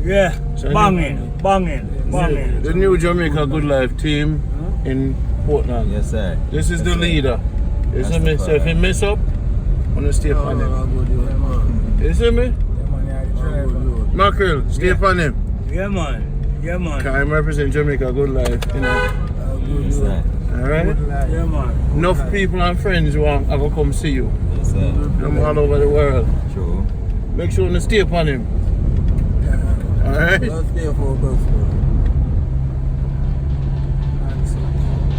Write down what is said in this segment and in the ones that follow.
Yeah, banging. The new Jamaica Good Life team in Portland. Yes, sir. This is the leader. You see me? So if he mess up, I'm gonna stay on him. You see me? Mackerel, stay on him. Yeah, man. Cause I represent Jamaica Good Life, you know. Yes, sir. Alright? Yeah, man. Enough people and friends who are gonna come see you. Yes, sir. From all over the world. True. Make sure you stay upon him. Alright?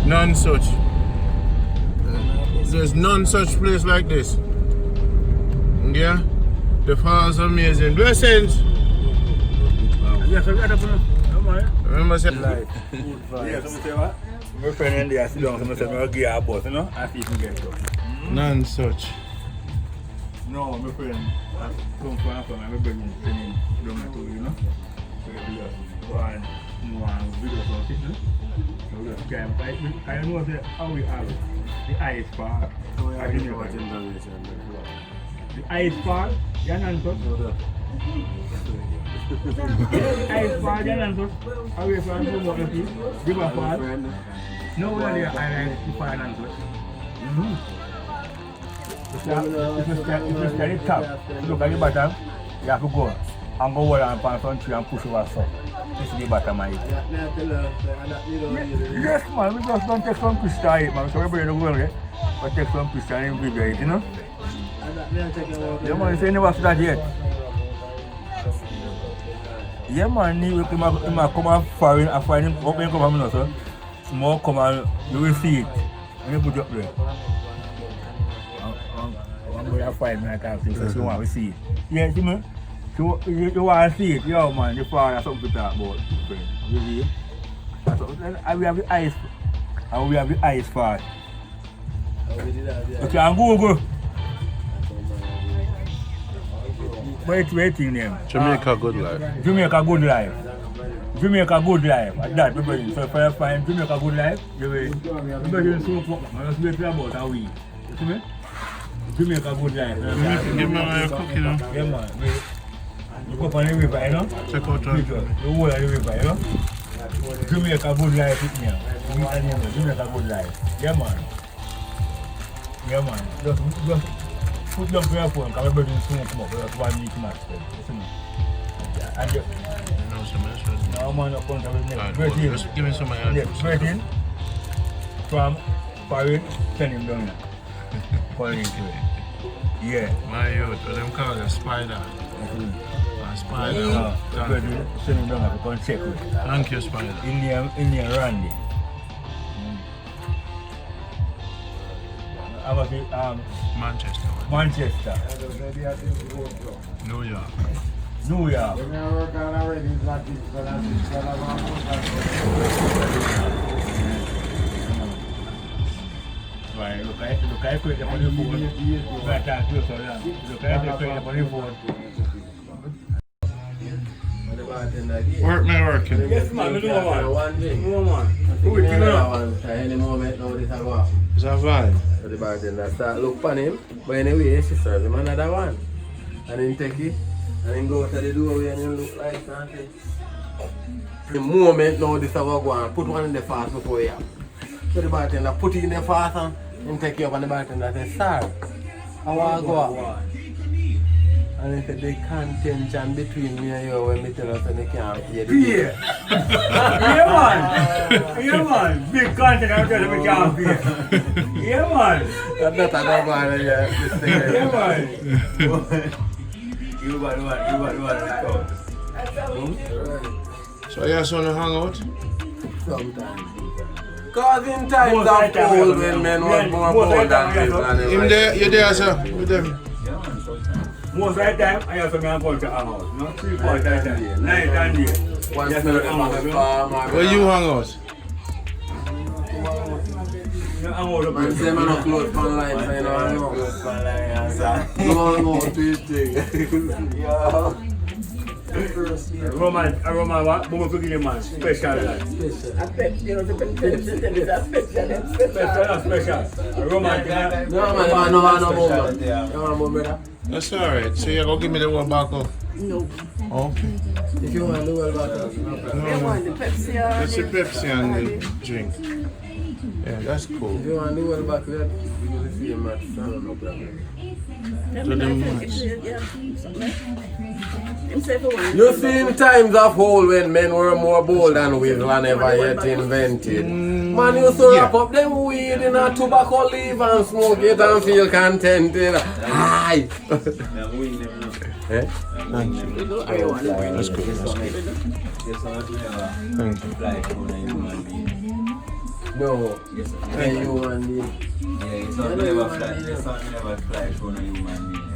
NonSuch. There's none such place like this. Yeah? The falls are amazing. Blessings! Remember say Life. Yeah, so say what? My friend in there sit down, so I say, I'll give you a bus, you know? I see if you get it. NonSuch. No, my friend, I come from my brother training down at you know? So we just one video from it, no? So we just camp. I know that how we have the ice park. The ice park, yeah, NonSuch. Ice park, yeah, NonSuch. Away from the water, river park. No one there I like the fire NonSuch. If you stand at the top, look at the bottom, you have to go and go over and plant some tree and push over so. This is the bottom of it. Yes, man, we just don't take some crystal it, man. So we bring the world, but take some crystal and video it, you know? Yeah, man, you say you never see that yet. Yeah, man, he might come and foreign and find him up and come and also. Small come and you will see it. When you put it up there. I'm going to find me, I can't see it, so you want to see it. Yeah, see me? So you want to see it, yo man, the father has something to talk about. You see? And we have the ice, and we have the ice part. Okay, and go. Wait in them. Jamaica Good Life. Jamaica Good Life. Jamaica Good Life. That's everybody. So if I find Jamaica Good Life, you will. Everybody so fuck. I just wait about a week. You see me? Jamaica Good Life. Give me my cookie now. Yeah man. You go on the river, you know? Check out that. The whole of the river, you know? Jamaica Good Life with me. Jamaica Good Life. Yeah man. Yeah man. Just put down for your phone, because everybody soon come up. Just 1 week max. You see me? And you know some else. no man, not count with me. Just give me some of your Yeah, straight in. From Paris, send him down here. Calling into it. Yeah. My youth, what them call a spider. A spider. Send him down here to come check with. Thank you, spider. Indian Randy. I was in Manchester. Manchester. New York. New York. Right, look at the phone. Right, talk to you so long. Look at the phone. Work me working. Yes, man, we know one. No man. Who is it? Any moment now this go. It's a vibe. So the bartender start look for him, but anyway she serve him another one. And then take it, and then go to the doorway and then look like something. The moment now this go and put one in the fast before you. So the bartender put it in the fast and take it up and the bartender say, sir, I want to go out. And he said the contention between me and you when me tell us that they can't pay the bill. Yeah man, big content I'm telling you we can't pay. Yeah man. That's not a man this thing. Yeah man. You want So you just want to hang out? Sometimes. Because in times of cold when men want more bold than this. Him there, you there sir, with them? Most of the time, I have to go to hang out. No? 3 4 times. Night and day. One smell from the farm. Where you hang out? Man say man no clothes on line, so you know I know. Clothes on line, sir. You want to know what this thing. Yeah. Roman what? Boom for give man. Special. You know the special. Roman. No man, no brother. That's alright. So you go give me the one back up. No. Okay. If you want the well bottle, no problem. They want the Pepsi or It's a Pepsi and the drink. Yeah, that's cool. If you want the well bottle, we do the same match, so no problem. You seen times of old when men were more bold and with than ever yet invented. Man used to wrap up them weed in a tobacco leaf and smoke it and feel contented. Aye. Eh? Thank you. That's good. That's good. Thank you. No. Yeah, you want the... Yeah, it's not never fly. It's not never fly for no human being.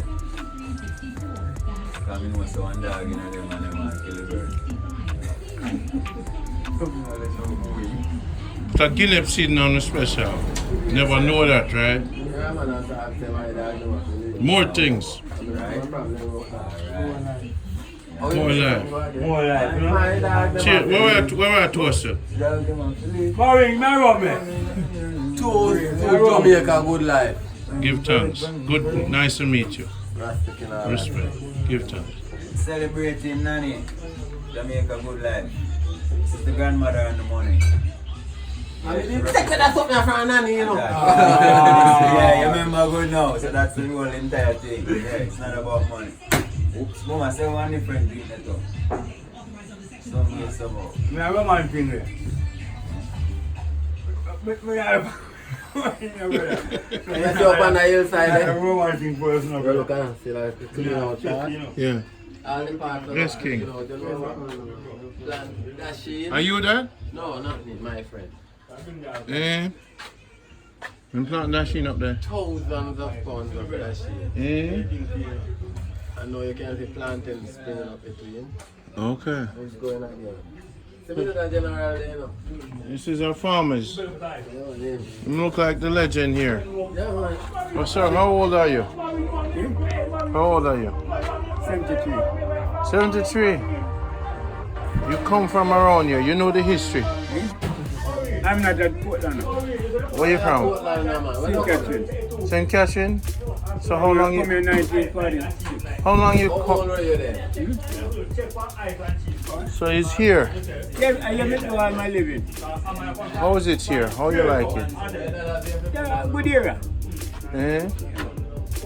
Because we know so one dog in them and them want to kill a bird. So Guinea seed now special. Never know that, right? Yeah, man, I talk to my dad, no. More things. More life. More life, you know? My dad, Cheers. Where we are toasted? Maring, marry me. to Jamaica Good Life. Give thanks. Good, nice to meet you. Respect. Give thanks. Celebrating Nanny, Jamaica Good Life. This is the grandmother and the money. That's something from Nanny, you know. Yeah, you remember good now, so that's the whole entire thing. Yeah, it's not about money. Oops, Mama, say one different drink that up. Some way, somehow. I have a man thing there. Let's up on the hillside. I have a man thing first. You look and see like clean out that. Yeah. All the parts of Yes, that, King. you know, that shade. Are you that? No, not me, my friend. Eh? I'm planting that sheen up there. Thousands of pounds of that shade. Eh? I know you can see plantains springing up between. Okay. What's going on here? See me the general there, you know. This is our farmers. You You look like the legend here. yeah, man. Oh, sir, how old are you? How old are you? 73. 73. You come from around here. You know the history. I'm not at Portland. Where you from? Portland, man. Where you from? St. Catherine. So how long Come you? in 1946. How long you How old come? were you there? So it's here. Yeah, I live in all my living. How is it here? How you like it? Yeah, good area. Eh?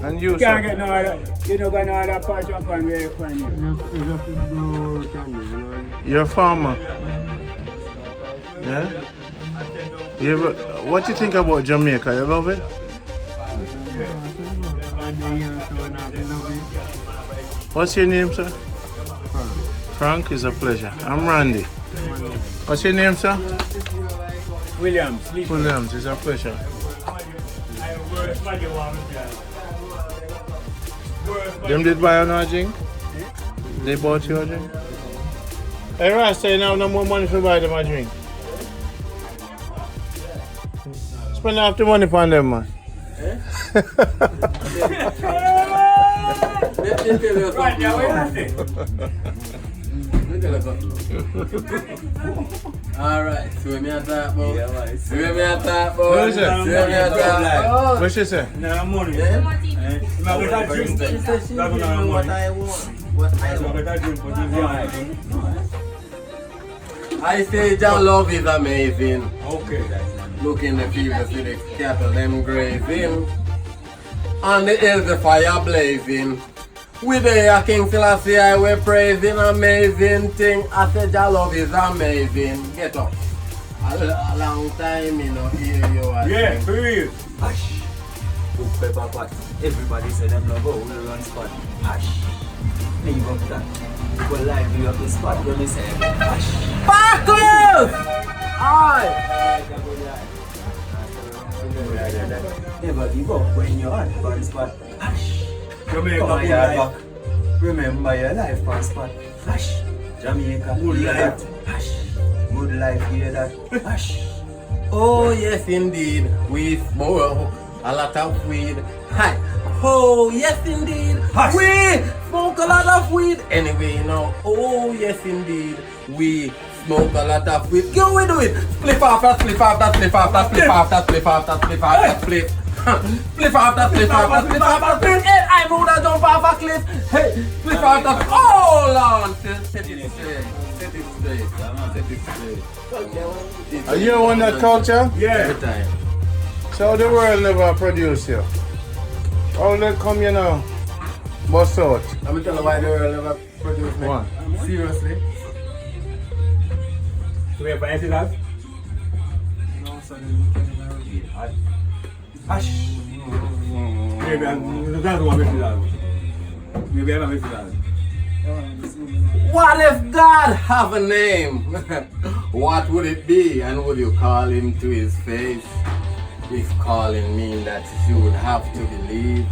And you, You can't sir? get no other, you don't got no other part of where you find it. You're a farmer. Yeah? You ever, what you think about Jamaica? You love it? What's your name, sir? Frank, is a pleasure. I'm Randy. What's your name, sir? Williams. Williams, it's a pleasure. Them did buy a drink? They bought you a drink? Hey, Rasta, you have no more money to buy them a drink. Spend half the money on them, man. Let me tell you Right, yeah, where something. is it? Let me tell you something. Alright, so me a talk about. Yeah, man. So me a talk about. What is it? So me a talk about. What she say? No money. Yeah? I'm going to drink. She said she That's give not me what money. I want. What I I'm want. going to drink, but it's I say your love is amazing. okay. Look in the fields, see the cattle them grazing. And the hills the fire blazing. We there King Selassie I we praising amazing thing. I said your love is amazing. Get up. A long time you know hear you are Yeah, sing. for real. Hush. Cook pepper pot. Everybody say them no go. We run spot. Hush. Leave up that. Go lively up the spot when we say hush. Sparkles! Aye! Never give up when you're on the spot. Hush. Jamaica Come on, Good your Life. back. Remember your life on spot. Hush. Jamaica Good hear life. that. Hush. Good life, hear that. Hush. Oh yes indeed, we smoke a lot of weed. Hi. Oh yes indeed, Hush. we smoke a lot of weed. Anyway now, oh yes indeed, we smoke a lot of weed. Go we do it. Split off that, split off that, split off that, split off that, split off that, split off that, split. Split after split after split after split. Hey, I would have jump off a cliff. Hey, split after. Hold on. Set it straight. Set it straight. Set it straight. Are you on that culture? Yeah. Every time. So the world never produce you. How they come, you know, bust out? I'm telling you why the world never produced me. What? Seriously? So we have fancy lads? No, so then we can't even read. Hush. Maybe I'm not one with lads. Maybe I'm with lads. What if God have a name? What would it be? And would you call him to his face? If calling mean that you would have to believe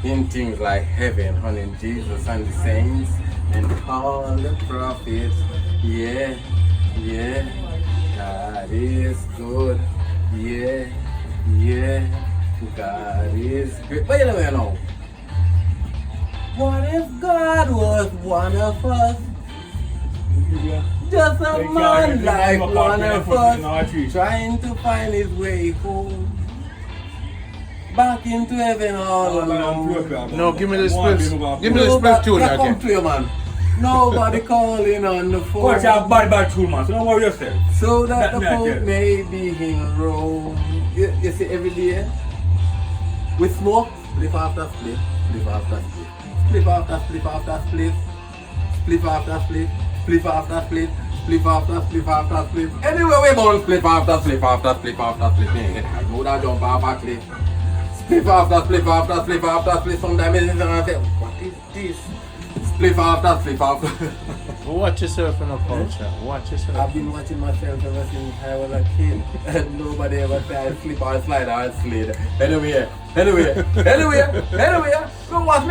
in things like heaven, and in Jesus and the saints, and all the prophets. Yeah, yeah, God is good. Yeah, yeah, God is great. Wait a minute now. What if God was one of us? Just a man like one of us, trying to find his way home. Back into heaven all alone. No, give me the split. Give me the split tune Come again. to you, man. Nobody calling on the phone. Watch out, bad tune, man. So don't worry yourself. So that the That- Pope may be in Rome. You see, every day we smoke, split after split, split after split, split after split after split, split after split, split after split, split after split after split. Anyway, we born split after split after split after split. I know that jump off a cliff. Split after split after split after split. Sometimes it's gonna say, what is this? Split after split after. Watch yourself in a culture. Watch yourself. I've been watching myself ever since I was a kid, and nobody ever said I slip or slide or slid. Anyway. No watch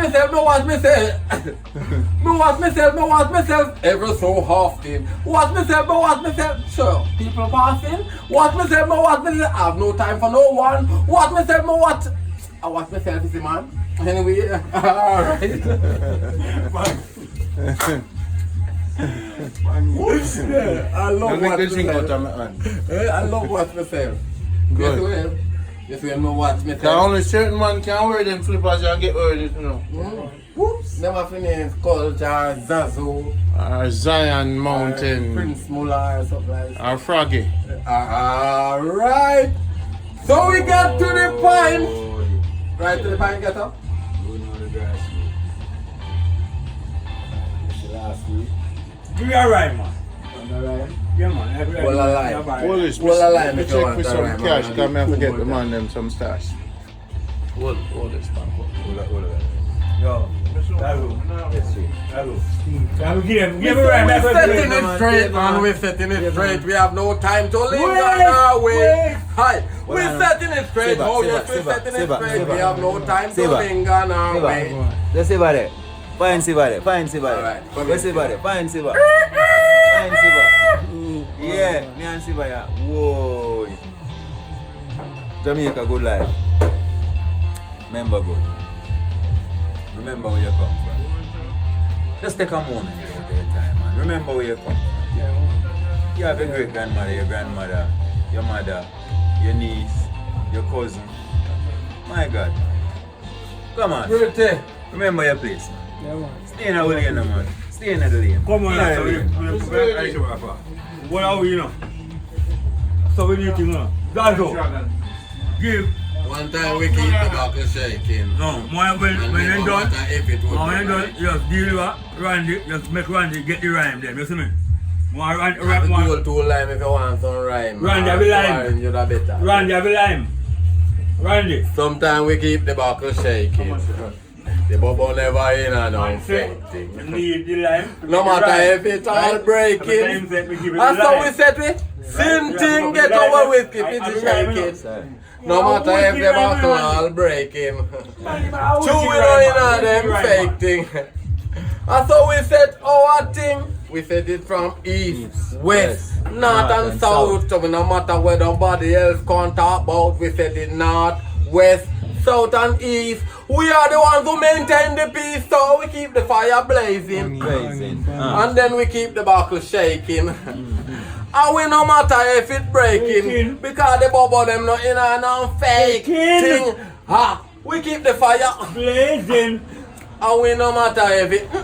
myself. Ever so often. Watch myself. Sure, people passing. Watch myself. I have no time for no one. Watch myself. I watch myself, you see, man. Anyway, alright. I love Let watch me drink out myself. of my hand. I love watch myself. Good. Yes, we know watch Cause myself. only certain man can wear them flippers and get wear it, you know. Whoops. Them have names Culture, Zazu, Zion Mountain, Prince Mullah or something like that. or Froggy. Alright. So we got to the point. Right to the point, get up. You know the grass. Last week. Give me a rhyme, man. Alright. Yeah, man. Well, I lie. Hold this, Well, I lie, me if you check want for that some right, man. cash, I'll cause me have to give get you the that. man them some stash. Hold this, man. Yo, that's good. Give me a rhyme. We're That's setting good. it straight, man. We're setting it straight. We have no time to linger Wait, on our way. wait. Hi. We're setting it straight. Seba, Oh, Seba, yes, we're Seba, setting it Seba, straight. Seba. We have no time to Seba. linger on our way. Just Seba there. Find Seba there. Find Seba there. Alright, come Just here, Seba there. Find Seba. Find Seba. Yeah, me and Seba yeah. Whoa. Jamaica Good Life. Remember good. Remember where you come from. Just take a moment out of your time, man. Remember where you come from. You have your great grandmother, your grandmother, your mother, your niece, your cousin. My God. Come on. Pretty. Remember your place, man. Stay in the lane, man. Stay in the lane. Come on, Stay so in the lane. what are we, you know? So we need to know. That's all. Give. One time we keep the buckle shaking. No, when And you we done, wonder if it would be when you done, right. just deal with Randy, just make Randy get the rhyme there, you see me? One Have a dual two lime if you want some rhyme. Randy, I will lime. Orange, you'd have better. Randy, I will lime. Randy. Sometimes we keep the buckle shaking. The bubble never in and Man say, you infecting. need the lime. No matter if it's all breaking. Every time say, we give it That's the how lime. we said we. Same thing get over with if it's shaking. Sorry. No matter if the buckle all breaking. Two we know in all them fake thing. That's how we said our thing. We said it from east, west, north and south. So no matter where nobody else can talk about, we said it north, west, south and east. We are the ones who maintain the peace, so we keep the fire blazing. Blazing. And then we keep the buckle shaking. And we no matter if it breaking, because the bubble them not in and no fake thing. We keep the fire blazing. And we no matter if it no.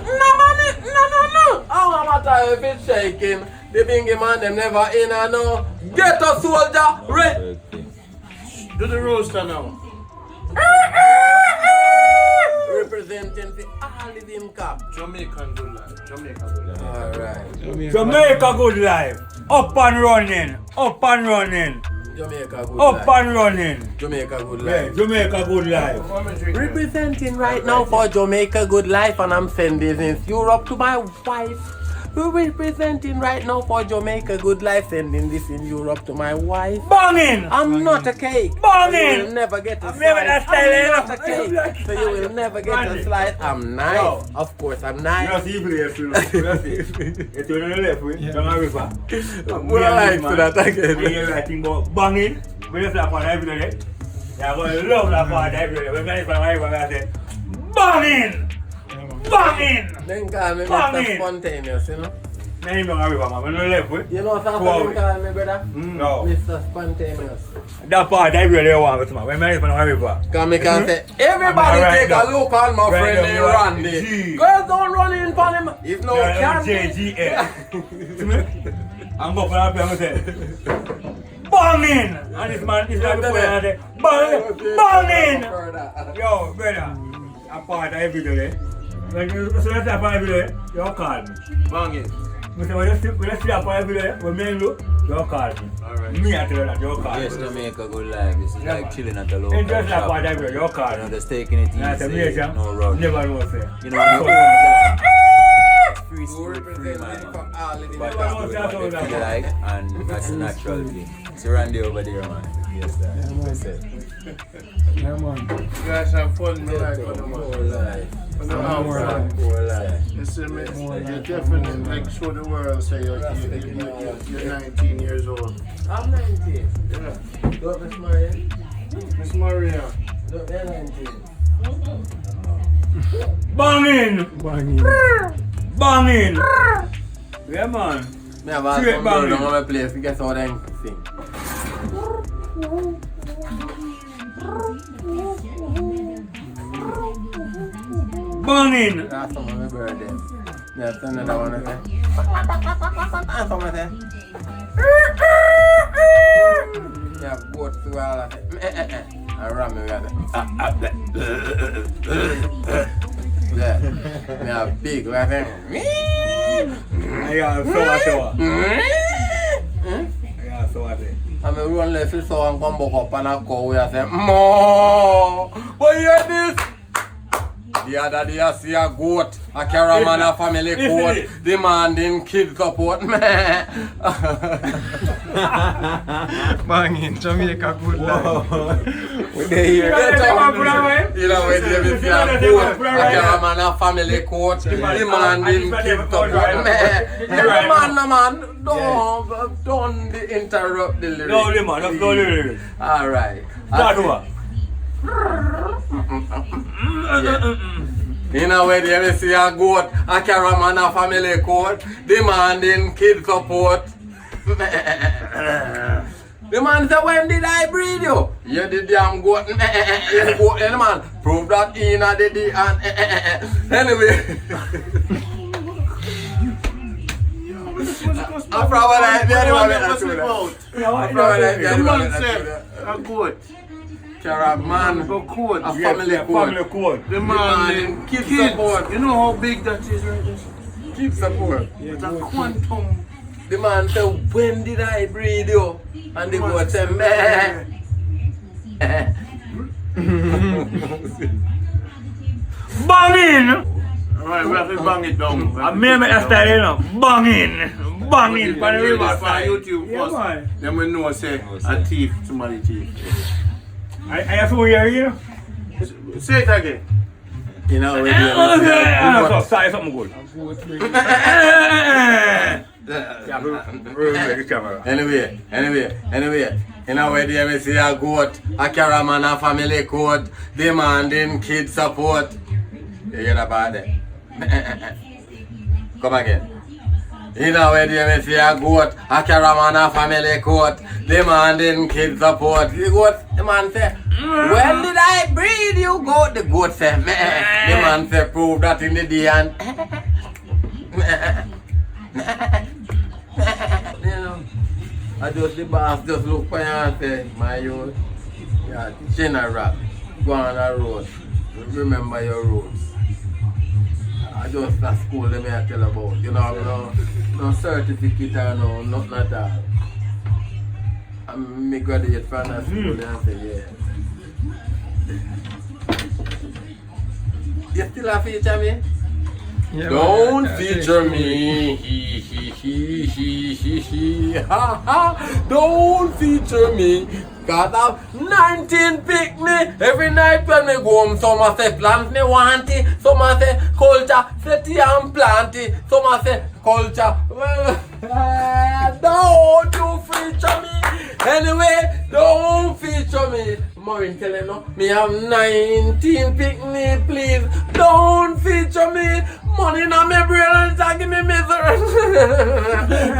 And no matter if it's shaking. The bingy man them never in and no. Get a soldier ready. Do the roaster now. Representing the all of them cap. Jamaican Good Life. Jamaica Good Life. Alright. Jamaica Good Life. Up and running. Up and running. Jamaica Good Up Life. and running. Jamaica Good Yeah, Life. Jamaica Good Life. Representing right now for Jamaica Good Life, and I'm sending this Europe to my wife. We're representing right now for Jamaica Good Life, sending this in Europe to my wife. Banging. I'm not a cake. Banging. You will never get a Never that slice. style, I'm not a cake. So you will never get a slice. I'm nice. No. Of course, I'm You nice. know, see, you play, it's on the left way, down the river. What I like to that again. And you're writing about banging. We just have every day. You're going to love that part every day. When I say, banging! Banging! Then call me Mr. Banging. Spontaneous, you know? Then you don't river, man. When you left way. You know what I'm Wow. call me, brother? No. Mr. Spontaneous. That part every day you want to man. When I say, river. Cause me can say, everybody Right take now. a look on my Right friend now, named you are Randy. G. Girls don't run in for him. If no candy. JGL. I'm going for that play, I'm say, banging! And this man is like the boy and say, banging! Yo, brother, a part every day. When you see that part every day, you call me. Banging. When you see that part every day, when me look, you call me. Alright. Me I tell you that, you call Yes, me. Jamaica Good Life. This is like chilling at the local And just that shop. part every day, you call You know, me. just taking it That's a easy, major. no rush. Never know, say. You know, on your own time. Free You spirit, free represent man. for all of the But Well, that's what they feel like, and that's the natural thing. So Randy over there, man. Yes, sir. That's it. Yeah, man. You guys have fun, me like on the man. On the outside. You see me? You definitely like show the world say you're 19 years old. I'm 19. Yeah. Don't Miss Maria. Miss Maria. Don't be 19. Banging! Banging! Yeah, man. Me have asked Straight some girl banging. down my place to guess how they sing. Banging! That's some of my birthday. There's another one I say. And some I say. Yeah, both through all of it. And ram me with it. Yeah. Me have big I say. Yeah, so I show. Yeah, so I say. And me run left his soul and come back up and I go where I say, Mo! But you hear this? The other day I see a goat, a caravan, a family court, demanding kid support. Banging, Jamaica Good Life. We dey hear that. You know when they see a goat, a caravan, a family court, demanding kid support. Man, don't interrupt the lyrics. No, man, that's no lyrics. Alright. Start over. You know where they see a goat, a caravan, a family court, demanding kid support. The man said, when did I breed you? You the damn goat. You goat, the man. Prove that in the day and anyway. I probably like the animal that The man said, a goat. Caravan, Go court. a family Family court. court. The man, Kid kids. support. You know how big that is right there? Kid support. It's a quantum. The man said, when did I breed you? And the goat said, meh. Banging! Alright, we have to bang it down. I mean, that style, you know. Banging! Banging! When On the you river this on side. YouTube Yeah, first, man. then we know say a thief, somebody thief. I have to hear you. Say it again. You know, when So, say something good. Anyway. You know where they see a goat, a caravan, a family court, demanding kid support. You hear about that? Come again. In a way, they see a goat, a caravan, a family coat. The man didn't kids support. The man say, when did I breed you goat? The goat say, meh. The man say, prove that in the day and you know, I just the boss just look for you and say, my youth, yeah, general, go on the road. Remember your roots. I just that school let me tell about. You know, no certificate or no, nothing at all. I me graduate from that school and say, yeah. You still a feature me? Yeah, Don't man, feature me. He. Ha ha. Don't feature me. Got up 19 pick me. Every night when me go home, some say plant me want it. Some say culture, city and plant it. Some say culture. Well, don't you feature me. Anyway, don't feature me. Maureen telling no, me have 19 pick me, please. Don't feature me. Money in my brain and give me misery.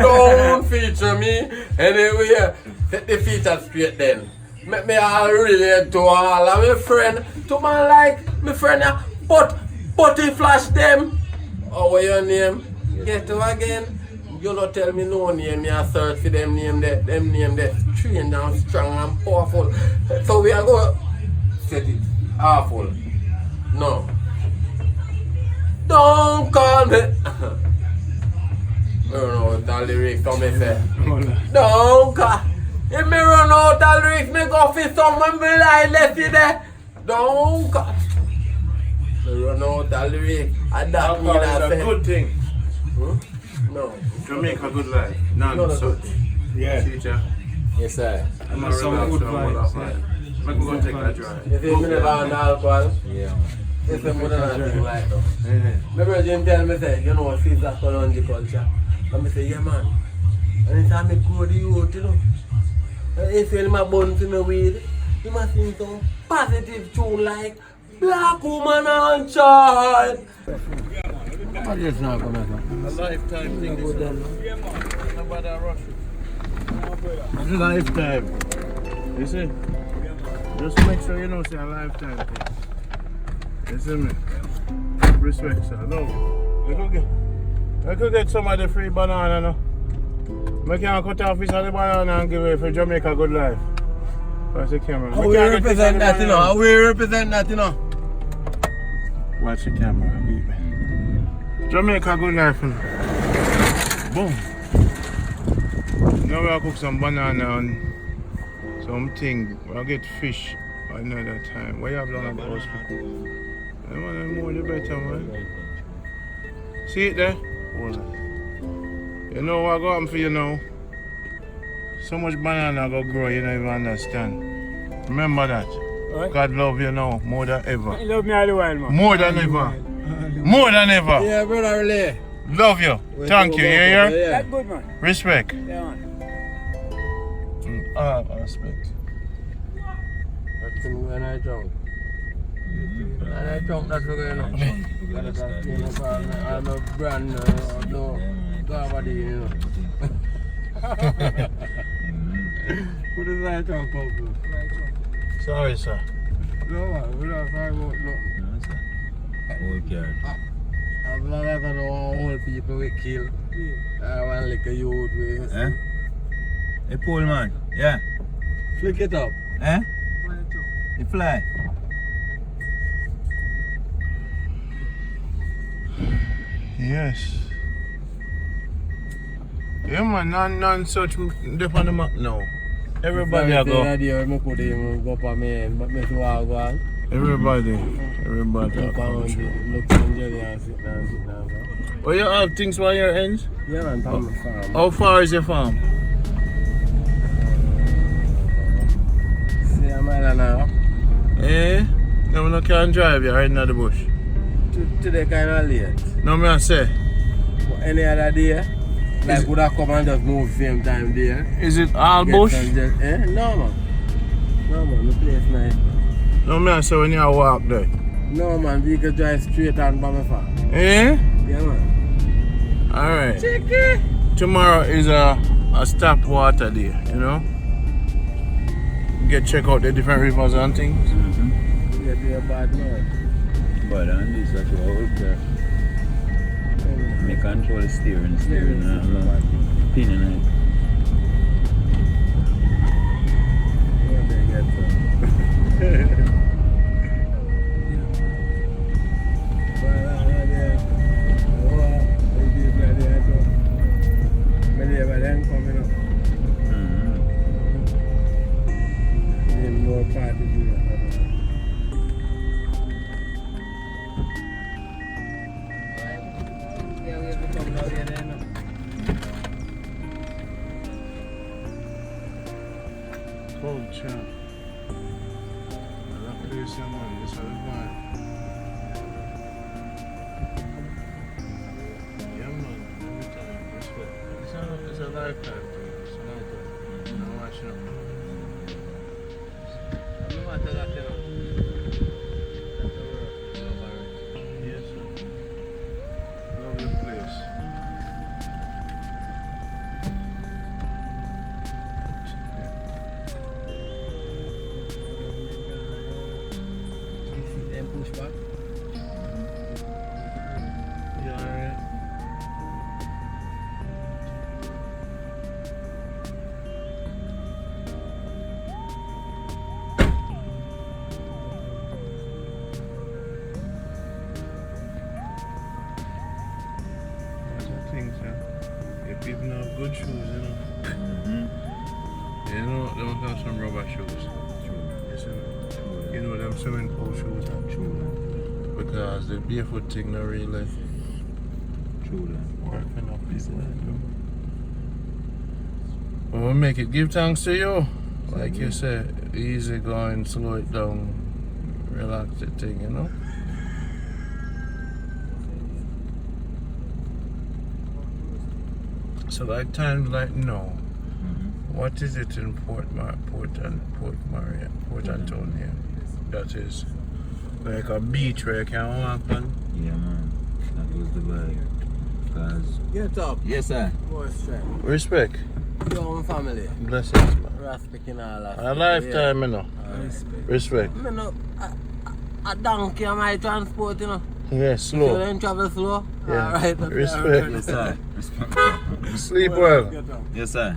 Don't feature me. Anyway, set the feature straight then. Make me all relate to all of my friend. To my like, my friend, but he flash them. Oh, what your name? Get to again. You don't tell me no name, me I search for them name there. Them name there. Trained and strong and powerful. So we are going to set it awful. No. Don't call me. Run out the lyrics, come me say. Don't call. If me run out the lyrics, me go for someone be like, let's see there. Don't call. Me run out the lyrics. And that mean I It's a say. good thing. No. Jamaica Good Life. NonSuch. Yeah. Teacher. Yes, sir. I'm a Some relax good now, vibes, what yeah. up, man. I'm going to take a drive. You see, me never on alcohol. Yeah. It's a more than a thing like that. My brother tell me, say, you know, see that Furangi culture. And I say, yeah, man. And he say, me grow the youth, you know. And he say, my bun to me weed. You must sing some positive tune like Black Woman and Child. I just not gonna come. A lifetime thing. Nobody rush it. It's a lifetime. You see? Just make sure you know it's a lifetime thing. You see me? Respect, sir. No. We could get some of the free banana, no? We can cut off piece of the banana and give it for Jamaica Good Life. Watch the camera. How we represent that, you know? How we represent that, you know? Watch the camera, beat me. Jamaica Good Life. Boom. Now we'll cook some banana and something. We'll get fish another time. What you have long at the house for? The more the better, man. See it there? You know what got for you now? So much banana go grow, you don't even understand. Remember that. Right. God love you now more than ever. You love me all the while, man. More than ever. More than ever. Yeah, brother, really. Love you. Thank you. You hear? That's good, man. Respect. Yeah, man. Respect. That's when I drunk. And I drunk, that's what going on. I'm a brand, no, nobody, you know. What is that drunk about? Sorry, sir. No, man, we don't talk about nothing. Okay. As long as I don't want old people we kill, I want like a youth with. Eh? Hey, Paul, man. Yeah. Flick it up. Eh? You fly. Yes. Yeah, man, NonSuch dip on the map now. Everybody I go. Go up on me and but me to walk on. Everybody I come through. Look in jelly and sit down. Oh, you have things by your ends? Yeah, man, from the farm. How far is your farm? See a mile and a half. Eh? No, I can't drive you right in the bush. Today kind of late. No, me I say. But any other day, like would I come and just move same time there? Is it all Get bush? some No, man. No, man, the place nice. No, me I say when you walk there. No, man, we could drive straight on by my farm. Eh? Yeah, man. Alright. Tomorrow is a stop water day, you know? Check out the different rivers and things. Yeah, be a bad man. But on this, I feel all care. I control the steering and pin in it. What they get from? Many of them coming up. More parties here. Yeah, we have to come down here then. Culture. I love this one. This one is mine. Yeah, man. Every time. Respect. It's a lifetime thing. It's a lifetime. You know, watching up. Yes, sir. Lovely place. Then push back. You alright? If people have good shoes, you know. You know, they don't have some rubber shoes. You know, them swimming pool shoes are true. Because the barefoot thing not really working up people. But we'll make it. Give thanks to you. Like you said, easy going, slow it down, relax the thing, you know. So like times like now, what is it in Port Antonio? That is like a beach where you can walk on. Yeah, man. That was the vibe. Cause Get up. yes, sir. More strength. Respect. Your own family. Blessings, man. Respect in all that. A lifetime, you know. Respect. I know, a donkey on my transport, you know. Yeah, So slow. then travel slow. Yeah. Alright. Respect. Yes, sir. Respect. Sleep well. Yes, sir.